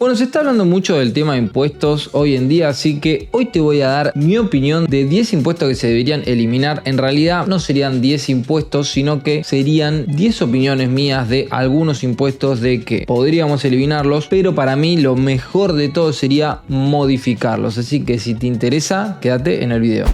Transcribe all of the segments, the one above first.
Bueno, se está hablando mucho del tema de impuestos hoy en día, así que hoy te voy a dar mi opinión de 10 impuestos que se deberían eliminar. En realidad no serían 10 impuestos, sino que serían 10 opiniones mías de algunos impuestos de que podríamos eliminarlos, pero para mí lo mejor de todo sería modificarlos. Así que si te interesa, quédate en el video.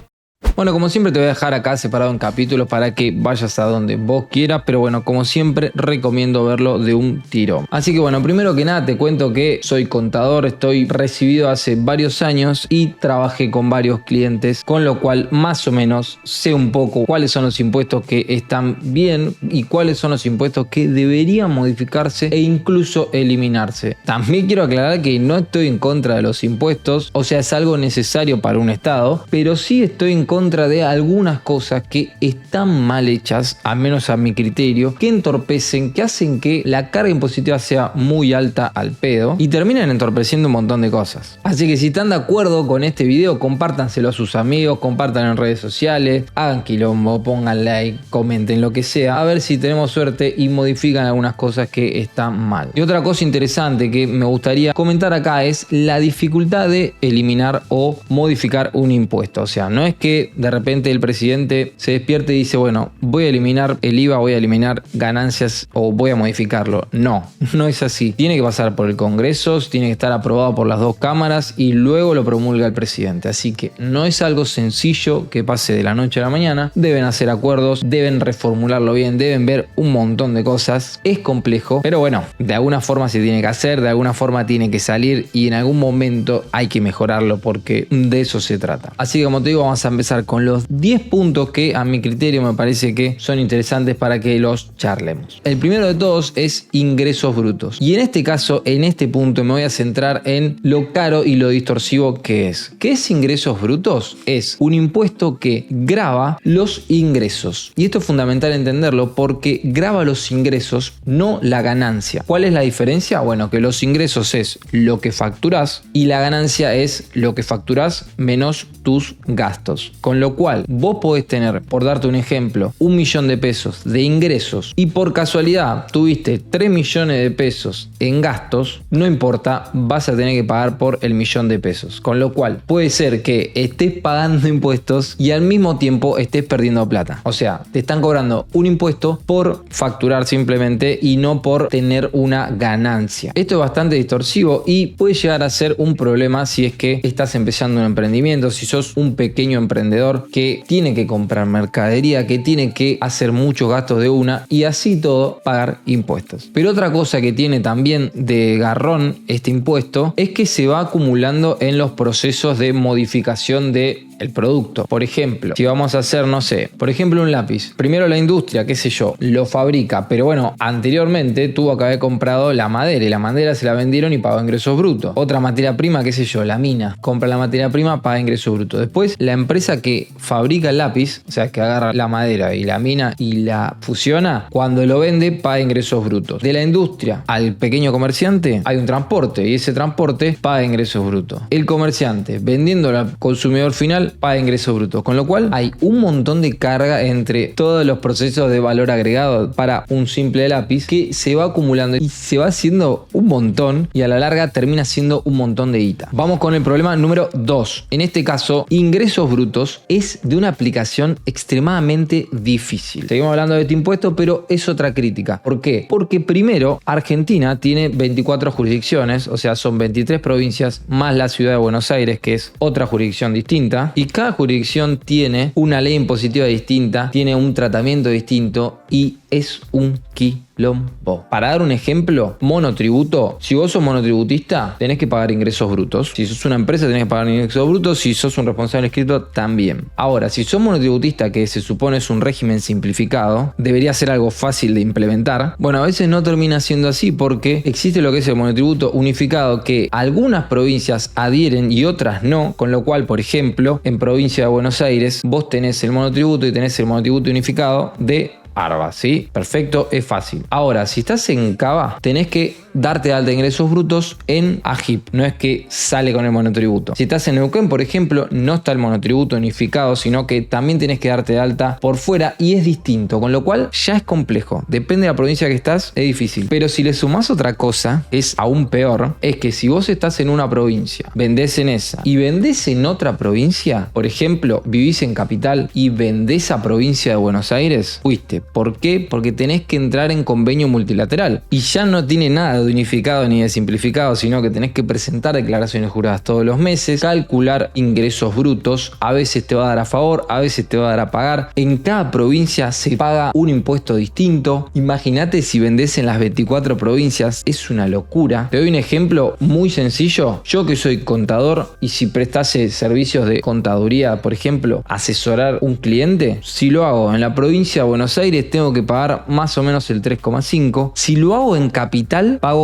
Bueno, como siempre te voy a dejar acá separado en capítulos para que vayas a donde vos quieras, pero bueno, como siempre recomiendo verlo de un tiro. Así que bueno, primero que nada te cuento que soy contador, estoy recibido hace varios años y trabajé con varios clientes, con lo cual más o menos sé un poco cuáles son los impuestos que están bien y cuáles son los impuestos que deberían modificarse e incluso eliminarse. También quiero aclarar que no estoy en contra de los impuestos, o sea, es algo necesario para un estado, pero sí estoy en contra de algunas cosas que están mal hechas, al menos a mi criterio, que entorpecen, que hacen que la carga impositiva sea muy alta al pedo y terminan entorpeciendo un montón de cosas. Así que si están de acuerdo con este video, compártanselo a sus amigos, compartan en redes sociales, hagan quilombo, pongan like, comenten lo que sea, a ver si tenemos suerte y modifican algunas cosas que están mal. Y otra cosa interesante que me gustaría comentar acá es la dificultad de eliminar o modificar un impuesto. O sea, no es que de repente el presidente se despierte y dice, bueno, voy a eliminar el IVA, voy a eliminar ganancias o voy a modificarlo. No, no es así. Tiene que pasar por el Congreso, tiene que estar aprobado por las dos cámaras y luego lo promulga el presidente. Así que no es algo sencillo que pase de la noche a la mañana. Deben hacer acuerdos, deben reformularlo bien, deben ver un montón de cosas. Es complejo, pero bueno, de alguna forma se tiene que hacer, de alguna forma tiene que salir y en algún momento hay que mejorarlo porque de eso se trata. Así que como te digo, vamos a empezar con los 10 puntos que a mi criterio me parece que son interesantes para que los charlemos. El primero de todos es ingresos brutos. Y en este caso, en este punto me voy a centrar en lo caro y lo distorsivo que es. ¿Qué es ingresos brutos? Es un impuesto que grava los ingresos. Y esto es fundamental entenderlo porque grava los ingresos, no la ganancia. ¿Cuál es la diferencia? Bueno, que los ingresos es lo que facturás y la ganancia es lo que facturás menos tus gastos. Con lo cual vos podés tener, por darte un ejemplo, 1 millón de pesos de ingresos y por casualidad tuviste 3 millones de pesos en gastos, no importa, vas a tener que pagar por el millón de pesos. Con lo cual puede ser que estés pagando impuestos y al mismo tiempo estés perdiendo plata. O sea, te están cobrando un impuesto por facturar simplemente y no por tener una ganancia. Esto es bastante distorsivo y puede llegar a ser un problema si es que estás empezando un emprendimiento, si sos un pequeño emprendedor que tiene que comprar mercadería, que tiene que hacer muchos gastos de una y así todo pagar impuestos. Pero otra cosa que tiene también de garrón este impuesto es que se va acumulando en los procesos de modificación de el producto. Por ejemplo, si vamos a hacer, no sé, por ejemplo un lápiz. Primero la industria, qué sé yo, lo fabrica, pero bueno, anteriormente tuvo que haber comprado la madera y la madera se la vendieron y pagó ingresos brutos. Otra materia prima, qué sé yo, la mina, compra la materia prima, paga ingresos brutos. Después la empresa que fabrica el lápiz, o sea, que agarra la madera y la mina y la fusiona, cuando lo vende paga ingresos brutos. De la industria al pequeño comerciante hay un transporte y ese transporte paga ingresos brutos. El comerciante vendiendo al consumidor final paga ingresos brutos, con lo cual hay un montón de carga entre todos los procesos de valor agregado para un simple lápiz que se va acumulando y se va haciendo un montón y a la larga termina siendo un montón de guita. Vamos con el problema número 2. En este caso, ingresos brutos es de una aplicación extremadamente difícil. Seguimos hablando de este impuesto, pero es otra crítica. ¿Por qué? Porque primero, Argentina tiene 24 jurisdicciones, o sea, son 23 provincias más la ciudad de Buenos Aires, que es otra jurisdicción distinta. Y cada jurisdicción tiene una ley impositiva distinta, tiene un tratamiento distinto y es un quilombo. Para dar un ejemplo, monotributo. Si vos sos monotributista, tenés que pagar ingresos brutos. Si sos una empresa, tenés que pagar ingresos brutos. Si sos un responsable inscrito, también. Ahora, si sos monotributista, que se supone es un régimen simplificado, debería ser algo fácil de implementar. Bueno, a veces no termina siendo así porque existe lo que es el monotributo unificado que algunas provincias adhieren y otras no. Con lo cual, por ejemplo, en provincia de Buenos Aires, vos tenés el monotributo y tenés el monotributo unificado de ARBA, ¿sí? Perfecto, es fácil. Ahora, si estás en Cava, tenés que darte de alta de ingresos brutos en AGIP. No es que sale con el monotributo. Si estás en Neuquén, por ejemplo, no está el monotributo unificado, sino que también tenés que darte de alta por fuera y es distinto, con lo cual ya es complejo. Depende de la provincia que estás, es difícil. Pero si le sumás otra cosa, es aún peor, es que si vos estás en una provincia, vendés en esa y vendés en otra provincia, por ejemplo, vivís en Capital y vendés a provincia de Buenos Aires, fuiste. ¿Por qué? Porque tenés que entrar en convenio multilateral y ya no tiene nada de unificado ni de simplificado, sino que tenés que presentar declaraciones juradas todos los meses, calcular ingresos brutos, a veces te va a dar a favor, a veces te va a dar a pagar. En cada provincia se paga un impuesto distinto. Imagínate si vendés en las 24 provincias, es una locura. Te doy un ejemplo muy sencillo. Yo que soy contador y si prestase servicios de contaduría, por ejemplo, asesorar un cliente, si lo hago en la provincia de Buenos Aires tengo que pagar más o menos el 3,5. Si lo hago en Capital, pago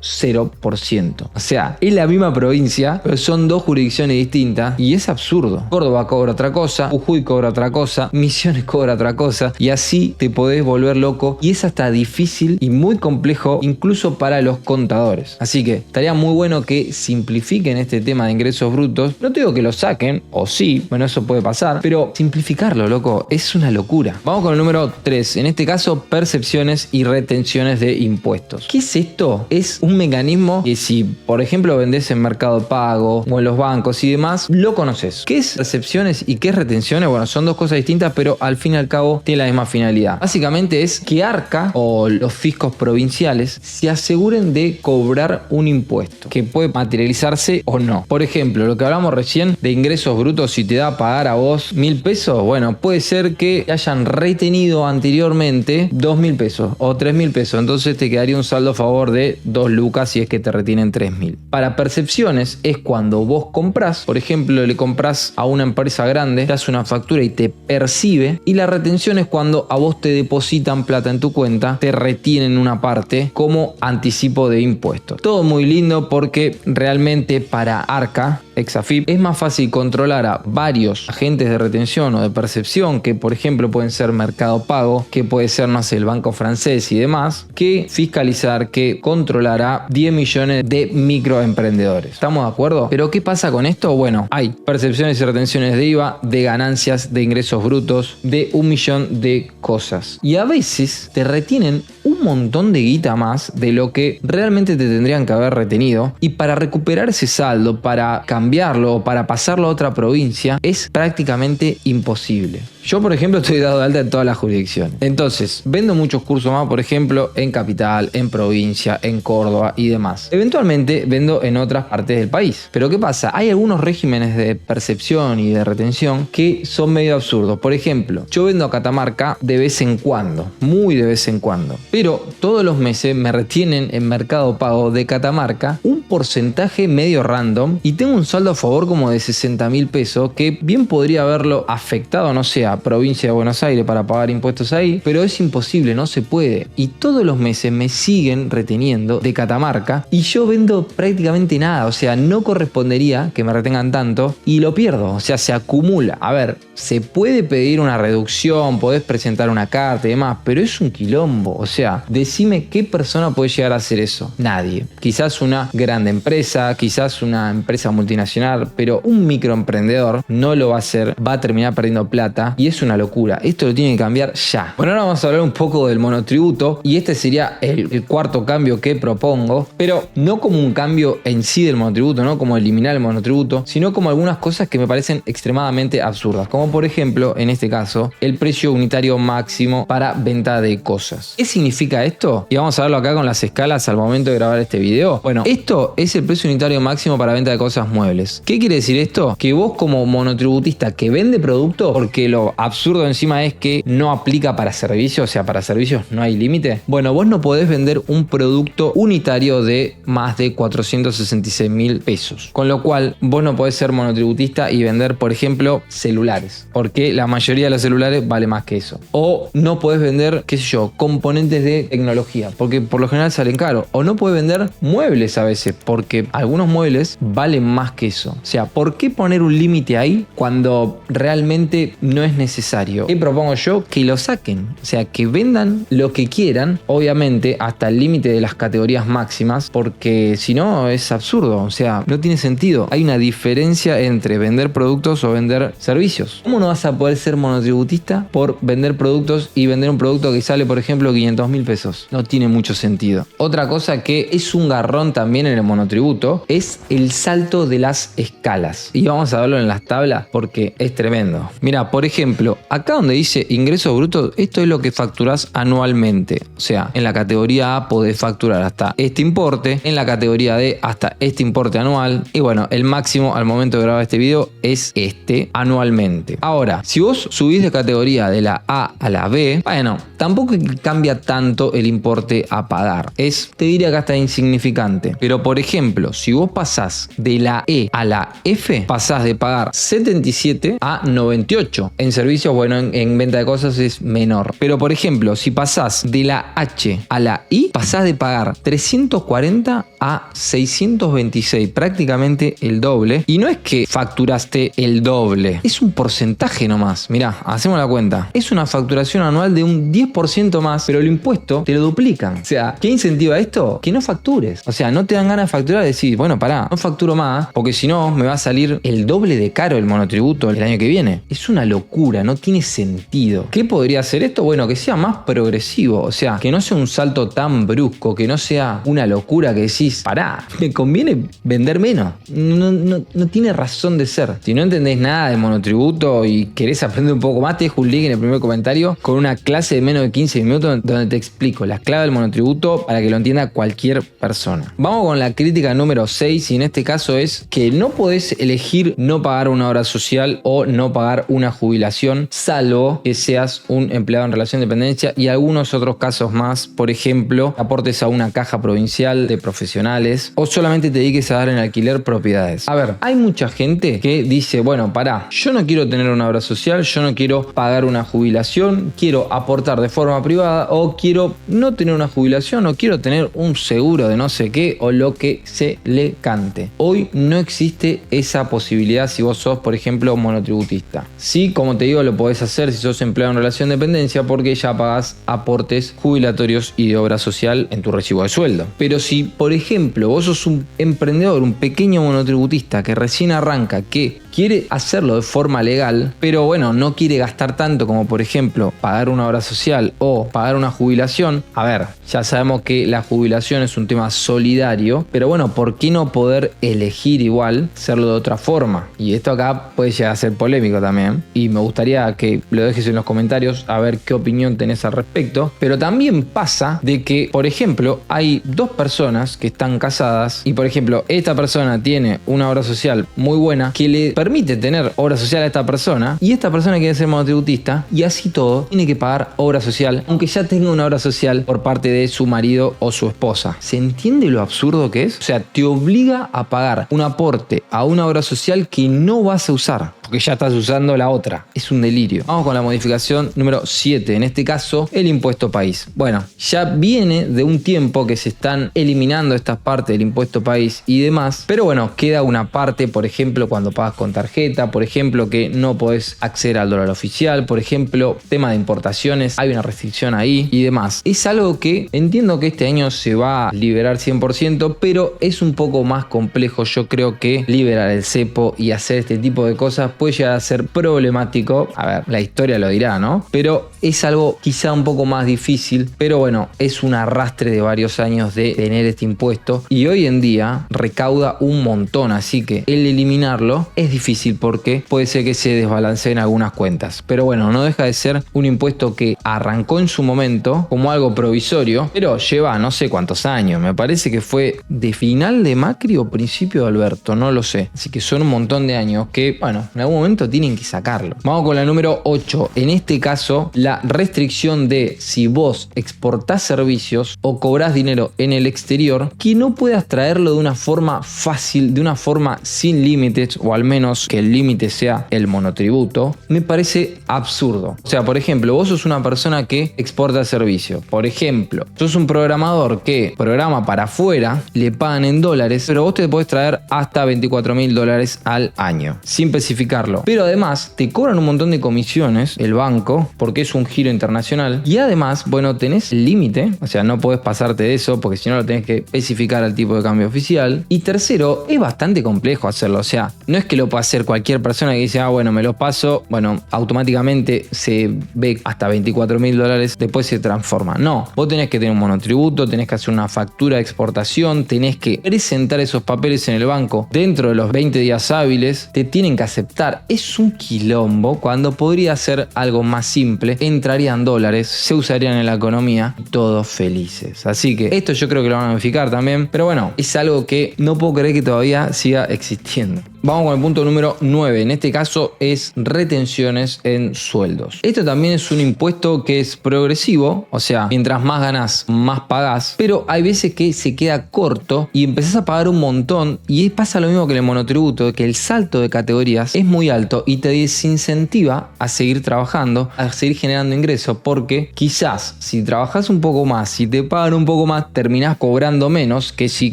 0%. O sea, es la misma provincia, pero son dos jurisdicciones distintas y es absurdo. Córdoba cobra otra cosa, Jujuy cobra otra cosa, Misiones cobra otra cosa y así te podés volver loco y es hasta difícil y muy complejo incluso para los contadores. Así que estaría muy bueno que simplifiquen este tema de ingresos brutos. No te digo que lo saquen, o sí, bueno, eso puede pasar, pero simplificarlo, loco, es una locura. Vamos con el número 3, en este caso, percepciones y retenciones de impuestos. ¿Qué es esto? Es un mecanismo que si, por ejemplo, vendés en Mercado Pago o en los bancos y demás, lo conoces. ¿Qué es percepciones y qué es retenciones? Bueno, son dos cosas distintas, pero al fin y al cabo tiene la misma finalidad. Básicamente es que Arca o los fiscos provinciales se aseguren de cobrar un impuesto que puede materializarse o no. Por ejemplo, lo que hablamos recién de ingresos brutos, si te da a pagar a vos 1.000 pesos, bueno, puede ser que te hayan retenido anteriormente 2.000 pesos o 3.000 pesos, entonces te quedaría un saldo a favor de 2 lucas si es que te retienen 3.000. Para percepciones es cuando vos comprás, por ejemplo, le comprás a una empresa grande, te hace una factura y te percibe, y la retención es cuando a vos te depositan plata en tu cuenta, te retienen una parte como anticipo de impuestos. Todo muy lindo porque realmente para Arca, ex-AFIP, es más fácil controlar a varios agentes de retención o de percepción, que por ejemplo pueden ser Mercado Pago, que puede ser, no sé, el Banco Francés y demás, que fiscalizar, que controlar a 10 millones de microemprendedores. ¿Estamos de acuerdo? ¿Pero qué pasa con esto? Bueno, hay percepciones y retenciones de IVA, de ganancias, de ingresos brutos, de 1 millón de cosas. Y a veces te retienen un montón de guita más de lo que realmente te tendrían que haber retenido, y para recuperar ese saldo, para cambiarlo o para pasarlo a otra provincia, es prácticamente imposible. Yo, por ejemplo, estoy dado de alta en todas las jurisdicciones. Entonces, vendo muchos cursos más, por ejemplo, en Capital, en provincia, en Córdoba y demás. Eventualmente vendo en otras partes del país. Pero ¿qué pasa? Hay algunos regímenes de percepción y de retención que son medio absurdos. Por ejemplo, yo vendo a Catamarca de vez en cuando, muy de vez en cuando. Pero todos los meses me retienen en Mercado Pago de Catamarca un porcentaje medio random y tengo un saldo a favor como de 60.000 pesos que bien podría haberlo afectado, no sé, a provincia de Buenos Aires para pagar impuestos ahí, pero es imposible, no se puede. Y todos los meses me siguen reteniendo de Catamarca y yo vendo prácticamente nada, o sea, no correspondería que me retengan tanto y lo pierdo, o sea, se acumula. A ver, se puede pedir una reducción, podés presentar una carta y demás, pero es un quilombo, o sea, decime qué persona puede llegar a hacer eso. Nadie. Quizás una grande empresa, quizás una empresa multinacional, pero un microemprendedor no lo va a hacer, va a terminar perdiendo plata y es una locura. Esto lo tiene que cambiar ya. Bueno, ahora vamos a hablar un poco del monotributo y este sería el cuarto cambio que propongo, pero no como un cambio en sí del monotributo, no como eliminar el monotributo, sino como algunas cosas que me parecen extremadamente absurdas, como por ejemplo, en este caso, el precio unitario máximo para venta de cosas. ¿Qué significa esto? Y vamos a verlo acá con las escalas al momento de grabar este video. Bueno, esto es el precio unitario máximo para venta de cosas muebles. ¿Qué quiere decir esto? Que vos como monotributista que vende producto, porque lo absurdo encima es que no aplica para servicios, o sea, para servicios no hay límite. Bueno, vos no podés vender un producto unitario de más de 466.000 pesos. Con lo cual, vos no podés ser monotributista y vender, por ejemplo, celulares, porque la mayoría de los celulares vale más que eso. O no podés vender, qué sé yo, componentes de tecnología, porque por lo general salen caros. O no podés vender muebles a veces, porque algunos muebles valen más que eso. O sea, ¿por qué poner un límite ahí cuando realmente no es necesario. ¿Qué propongo yo? Que lo saquen, o sea, que vendan lo que quieran, obviamente hasta el límite de las categorías máximas, porque si no es absurdo, o sea, no tiene sentido. Hay una diferencia entre vender productos o vender servicios. ¿Cómo no vas a poder ser monotributista por vender productos y vender un producto que sale, por ejemplo, 500.000 pesos? No tiene mucho sentido. Otra cosa que es un garrón también en el monotributo es el salto de las escalas. Y vamos a verlo en las tablas porque es tremendo. Mira, por ejemplo, acá donde dice ingresos brutos, esto es lo que facturás anualmente. O sea, en la categoría A podés facturar hasta este importe, en la categoría D hasta este importe anual. Y bueno, el máximo al momento de grabar este video es este anualmente. Ahora, si vos subís de categoría de la A a la B, bueno, tampoco cambia tanto el importe a pagar. Te diría que hasta insignificante. Pero por ejemplo, si vos pasás de la E a la F, pasás de pagar 77 a 98. En servicios, bueno, en venta de cosas es menor. Pero por ejemplo, si pasás de la H a la I, pasás de pagar 340 a 626, prácticamente el doble. Y no es que facturaste el doble, es un porcentaje nomás. Mirá, hacemos la cuenta. Es una facturación anual de un 10% más, pero el impuesto te lo duplican. O sea, ¿qué incentiva esto? Que no factures. O sea, no te dan ganas de facturar y decir, bueno, pará, no facturo más, porque si no me va a salir el doble de caro el monotributo el año que viene. Es una locura, no tiene sentido. ¿Qué podría hacer esto? Bueno, que sea más progresivo. O sea, que no sea un salto tan brusco, que no sea una locura que decís, pará, me conviene vender menos. No tiene razón de ser. Si no entendés nada de monotributo y querés aprender un poco más, te dejo un link en el primer comentario con una clase de menos de 15 minutos donde te explico las claves del monotributo para que lo entienda cualquier persona. Vamos con la crítica número 6 y en este caso es que no podés elegir no pagar una obra social o no pagar una jubilación, salvo que seas un empleado en relación de dependencia y algunos otros casos más, por ejemplo, aportes a una caja provincial de profesionales o solamente te dediques a dar en alquiler propiedades. A ver, hay mucha gente que dice, bueno, pará, yo no quiero tener una obra social, yo no quiero pagar una jubilación, quiero aportar de forma privada o quiero no tener una jubilación o quiero tener un seguro de no sé qué o lo que se le cante. Hoy no existe esa posibilidad si vos sos, por ejemplo, monotributista. Sí, como te digo, lo podés hacer si sos empleado en relación de dependencia porque ya pagás aportes jubilatorios y de obra social en tu recibo de sueldo. Pero si, por ejemplo, vos sos un emprendedor, un pequeño monotributista que recién arranca, que quiere hacerlo de forma legal, pero bueno, no quiere gastar tanto como por ejemplo pagar una obra social o pagar una jubilación. A ver, ya sabemos que la jubilación es un tema solidario, pero bueno, ¿por qué no poder elegir igual hacerlo de otra forma? Y esto acá puede llegar a ser polémico también y me gustaría que lo dejes en los comentarios a ver qué opinión tenés al respecto. Pero también pasa de que, por ejemplo, hay dos personas que están casadas y por ejemplo, esta persona tiene una obra social muy buena que le permite tener obra social a esta persona y esta persona quiere ser monotributista y así todo tiene que pagar obra social aunque ya tenga una obra social por parte de su marido o su esposa. ¿Se entiende lo absurdo que es? O sea, te obliga a pagar un aporte a una obra social que no vas a usar porque ya estás usando la otra. Es un delirio. Vamos con la modificación número 7, en este caso el impuesto país. Bueno, ya viene de un tiempo que se están eliminando estas partes del impuesto país y demás, pero bueno, queda una parte, por ejemplo, cuando pagas con tarjeta, por ejemplo, que no podés acceder al dólar oficial, por ejemplo, tema de importaciones, hay una restricción ahí y demás. Es algo que entiendo que este año se va a liberar 100%, pero es un poco más complejo, yo creo, que liberar el cepo y hacer este tipo de cosas puede llegar a ser problemático. A ver, la historia lo dirá, ¿no? Pero es algo quizá un poco más difícil, pero bueno, es un arrastre de varios años de tener este impuesto y hoy en día recauda un montón, así que el eliminarlo es difícil porque puede ser que se desbalanceen algunas cuentas. Pero bueno, no deja de ser un impuesto que arrancó en su momento como algo provisorio, pero lleva no sé cuántos años. Me parece que fue de final de Macri o principio de Alberto, no lo sé. Así que son un montón de años que, bueno, en algún momento tienen que sacarlo. Vamos con la número 8. En este caso, la restricción de si vos exportás servicios o cobrás dinero en el exterior, que no puedas traerlo de una forma fácil, de una forma sin límites, o al menos menos que el límite sea el monotributo, me parece absurdo. O sea, por ejemplo, vos sos una persona que exporta servicio. Por ejemplo, sos un programador que programa para afuera, le pagan en dólares, pero vos te podés traer hasta $24.000 al año, sin especificarlo. Pero además, te cobran un montón de comisiones el banco, porque es un giro internacional. Y además, bueno, tenés límite, o sea, no podés pasarte de eso, porque si no lo tenés que especificar al tipo de cambio oficial. Y tercero, es bastante complejo hacerlo. O sea, no es que lo pueda hacer cualquier persona que dice, bueno, me lo paso, bueno, automáticamente se ve hasta $24.000, después se transforma. No, vos tenés que tener un monotributo, tenés que hacer una factura de exportación, tenés que presentar esos papeles en el banco dentro de los 20 días hábiles, te tienen que aceptar. Es un quilombo cuando podría ser algo más simple, entrarían dólares, se usarían en la economía y todos felices. Así que esto yo creo que lo van a modificar también, pero bueno, es algo que no puedo creer que todavía siga existiendo. Vamos con el punto número 9. En este caso es retenciones en sueldos. Esto también es un impuesto que es progresivo, o sea, mientras más ganás, más pagás, pero hay veces que se queda corto y empezás a pagar un montón y pasa lo mismo que en el monotributo, que el salto de categorías es muy alto y te desincentiva a seguir trabajando, a seguir generando ingresos, porque quizás si trabajás un poco más, si te pagan un poco más, terminás cobrando menos que si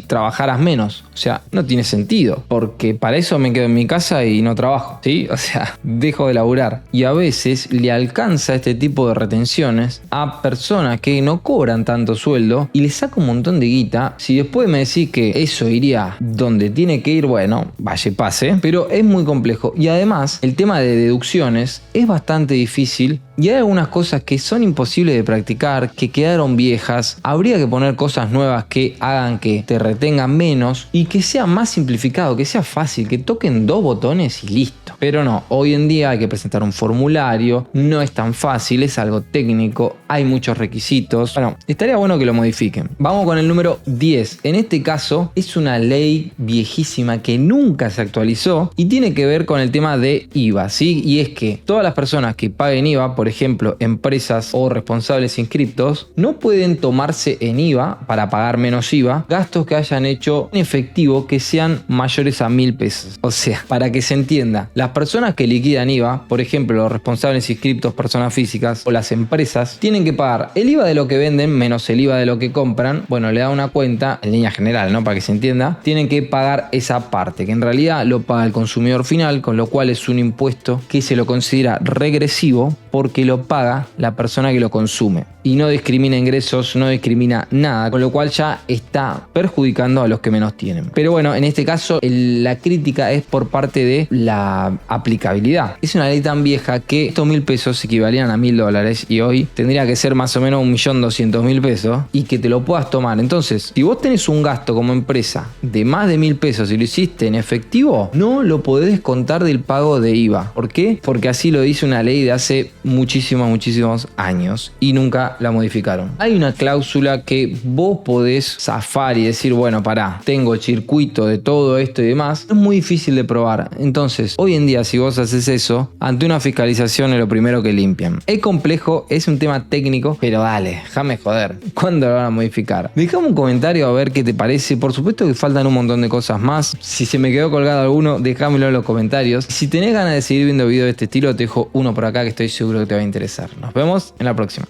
trabajaras menos. O sea, no tiene sentido, porque para eso me quedo en mi casa y no trabajo, ¿sí? O sea, dejo de laburar. Y a veces le alcanza este tipo de retenciones a personas que no cobran tanto sueldo y les saca un montón de guita. Si después me decís que eso iría donde tiene que ir, bueno, vaya y pase, pero es muy complejo. Y además, el tema de deducciones es bastante difícil y hay algunas cosas que son imposibles de practicar, que quedaron viejas. Habría que poner cosas nuevas que hagan que te retengan menos y que sea más simplificado, que sea fácil, que toquen 2 botones y listo. Pero no, hoy en día hay que presentar un formulario, no es tan fácil, es algo técnico, hay muchos requisitos. Bueno, estaría bueno que lo modifiquen. Vamos con el número 10. En este caso es una ley viejísima que nunca se actualizó y tiene que ver con el tema de IVA, ¿sí? Y es que todas las personas que paguen IVA, por ejemplo, empresas o responsables inscriptos, no pueden tomarse en IVA para pagar menos IVA gastos que hayan hecho en efectivo que sean mayores a 1.000 pesos. O sea, para que se entienda, las personas que liquidan IVA, por ejemplo, los responsables inscriptos, personas físicas o las empresas, tienen que pagar el IVA de lo que venden menos el IVA de lo que compran. Bueno, le da una cuenta en línea general, ¿no? Para que se entienda, tienen que pagar esa parte, que en realidad lo paga el consumidor final, con lo cual es un impuesto que se lo considera regresivo porque lo paga la persona que lo consume y no discrimina ingresos, no discrimina nada, con lo cual ya está perjudicando a los que menos tienen. Pero bueno, en este caso la crítica es por parte de la aplicabilidad. Es una ley tan vieja que estos 1.000 pesos equivalían a $1.000 y hoy tendría que ser más o menos 1.200.000 pesos y que te lo puedas tomar. Entonces, si vos tenés un gasto como empresa de más de 1.000 pesos y lo hiciste en efectivo, no lo podés descontar del pago de IVA. ¿Por qué? Porque así lo dice una ley de hace muchísimos años y nunca la modificaron. Hay una cláusula que vos podés zafar y decir, bueno, pará, tengo el circuito de todo esto y demás. Es muy difícil de probar. Entonces, hoy en día, si vos haces eso, ante una fiscalización es lo primero que limpian. Es complejo, es un tema técnico, pero dale, déjame joder. ¿Cuándo lo van a modificar? Dejame un comentario a ver qué te parece. Por supuesto que faltan un montón de cosas más. Si se me quedó colgado alguno, déjamelo en los comentarios. Si tenés ganas de seguir viendo videos de este estilo, te dejo uno por acá que estoy seguro que te va a interesar. Nos vemos en la próxima.